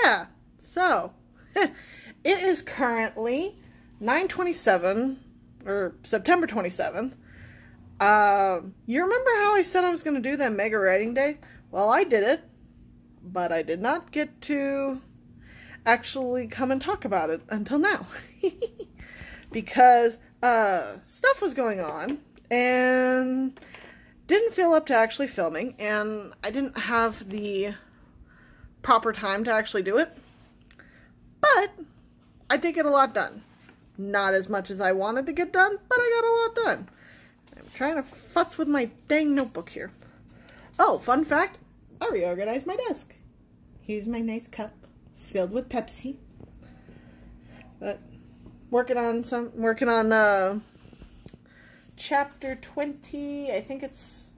yeah, so it is currently 9/27 or September 27th. You remember how I said I was going to do that mega writing day? Well, I did it, but I did not get to actually come and talk about it until now. Because stuff was going on and didn't feel up to actually filming, and I didn't have the proper time to actually do it. But I did get a lot done. Not as much as I wanted to get done, but I got a lot done. I'm trying to futz with my dang notebook here. Oh, fun fact, I reorganized my desk. Here's my nice cup filled with Pepsi. But working on chapter 20, I think it's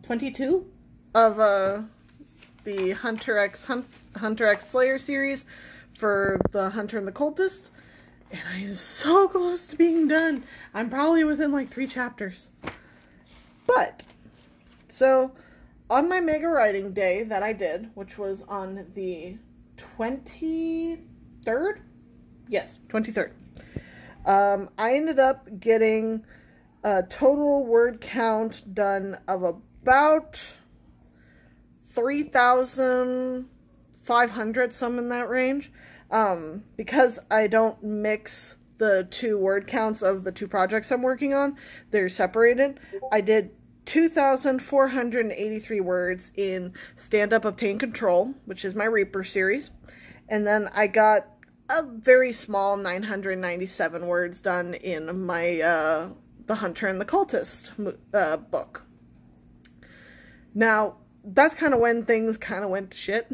22 of the Hunter x Slayer series for the Hunter and the Cultist. And I am so close to being done. I'm probably within like 3 chapters. But, so, on my mega writing day that I did, which was on the 23rd? Yes, 23rd. I ended up getting a total word count done of about 3,500, some in that range. Because I don't mix the 2 word counts of the 2 projects I'm working on, they're separated. I did 2,483 words in Stand Up, Obtain Control, which is my Reaper series. And then I got a very small 997 words done in my, The Hunter and the Cultist book. Now, that's kind of when things kind of went to shit.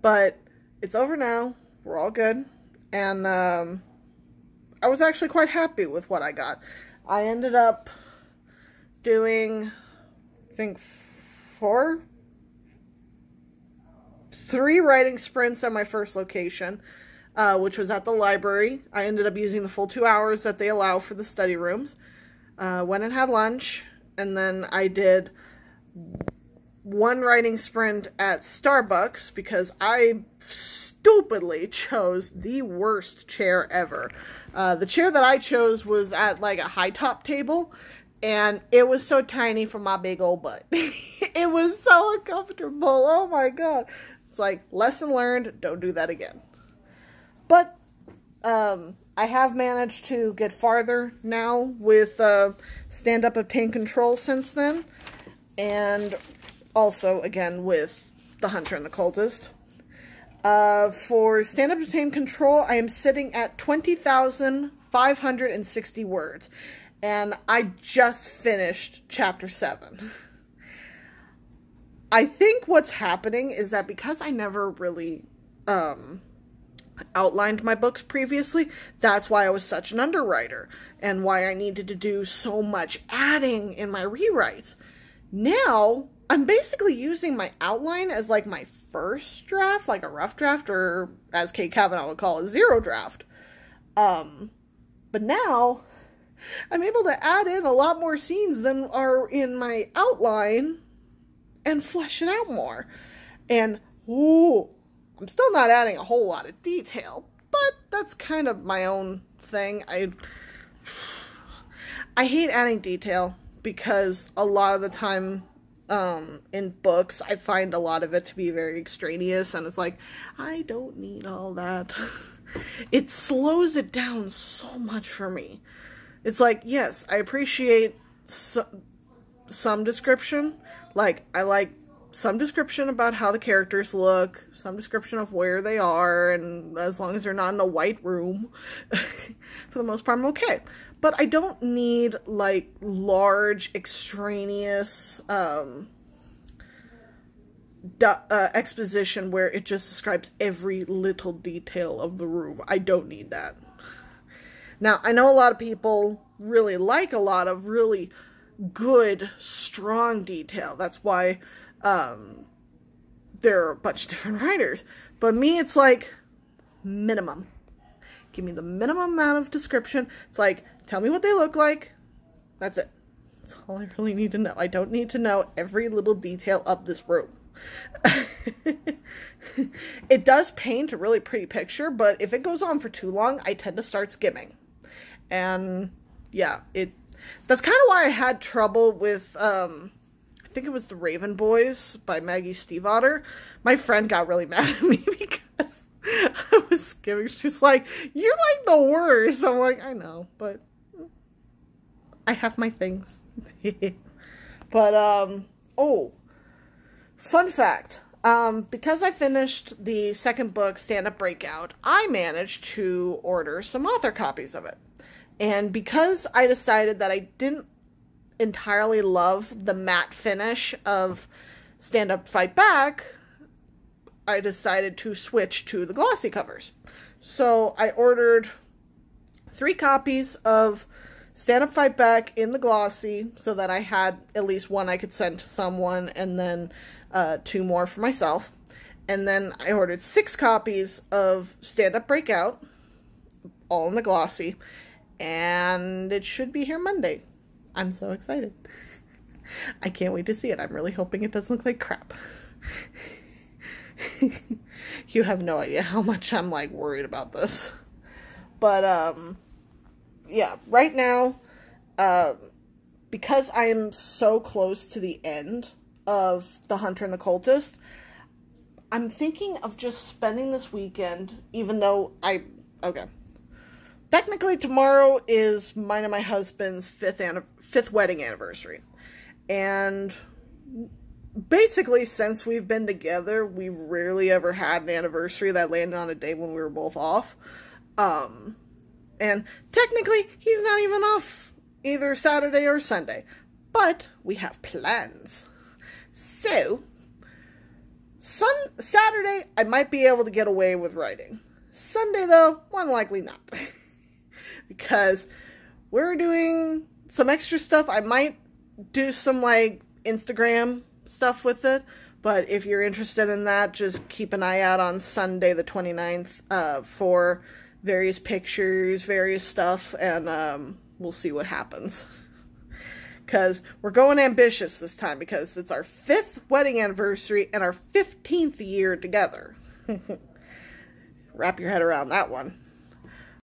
But it's over now. We're all good. And I was actually quite happy with what I got. I ended up doing, I think, 3 writing sprints at my first location, which was at the library. I ended up using the full 2 hours that they allow for the study rooms. Went and had lunch, and then I did 1 writing sprint at Starbucks because I stupidly chose the worst chair ever. The chair that I chose was at like a high top table, and it was so tiny for my big old butt. It was so uncomfortable. Oh my god. It's like, lesson learned, don't do that again. But I have managed to get farther now with Stand Up, Obtain Control since then. And also, again, with The Hunter and the Cultist. For Stand Up, Obtain Control, I am sitting at 20,560 words. And I just finished chapter 7. I think what's happening is that because I never really outlined my books previously, that's why I was such an underwriter and why I needed to do so much adding in my rewrites. Now, I'm basically using my outline as like my first draft, like a rough draft, or as Kate Kavanaugh would call it, 0 draft. But now, I'm able to add in a lot more scenes than are in my outline and flesh it out more. And, ooh, I'm still not adding a whole lot of detail, but that's kind of my own thing. I hate adding detail because a lot of the time in books, I find a lot of it to be very extraneous, and it's like, I don't need all that. It slows it down so much for me. It's like, yes, I appreciate some description. Like, I like some description about how the characters look, some description of where they are, and as long as they're not in a white room, for the most part, I'm okay. But I don't need, like, large, extraneous exposition where it just describes every little detail of the room. I don't need that. Now, I know a lot of people really like a lot of really good, strong detail. That's why there are a bunch of different writers. But me, it's like, minimum. Give me the minimum amount of description. It's like, tell me what they look like. That's it. That's all I really need to know. I don't need to know every little detail of this room. It does paint a really pretty picture, but if it goes on for too long, I tend to start skimming. And yeah, that's kind of why I had trouble with, I think it was The Raven Boys by Maggie Stiefvater. My friend got really mad at me because I was skimming. She's like, "You're like the worst." I'm like, "I know, but I have my things." But, oh, fun fact. Because I finished the second book, Stand Up Breakout, I managed to order some author copies of it. And because I decided that I didn't entirely love the matte finish of Stand Up Fight Back, I decided to switch to the glossy covers. So I ordered 3 copies of Stand Up Fight Back in the glossy so that I had at least one I could send to someone, and then 2 more for myself. And then I ordered 6 copies of Stand Up Breakout, all in the glossy, and it should be here Monday. I'm so excited. I can't wait to see it. I'm really hoping it doesn't look like crap. You have no idea how much I'm like worried about this. But yeah, right now, because I am so close to the end of The Hunter and the Cultist, I'm thinking of just spending this weekend, even though okay. Technically, tomorrow is mine and my husband's 5th wedding anniversary. And basically, since we've been together, we've rarely ever had an anniversary that landed on a day when we were both off. And technically, he's not even off either Saturday or Sunday. But we have plans. So, Saturday, I might be able to get away with writing. Sunday, though, more than likely not. Because we're doing some extra stuff. I might do some, like, Instagram stuff with it. But if you're interested in that, just keep an eye out on Sunday the 29th for various pictures, various stuff, and we'll see what happens. Because we're going ambitious this time, because it's our 5th wedding anniversary and our 15th year together. Wrap your head around that one.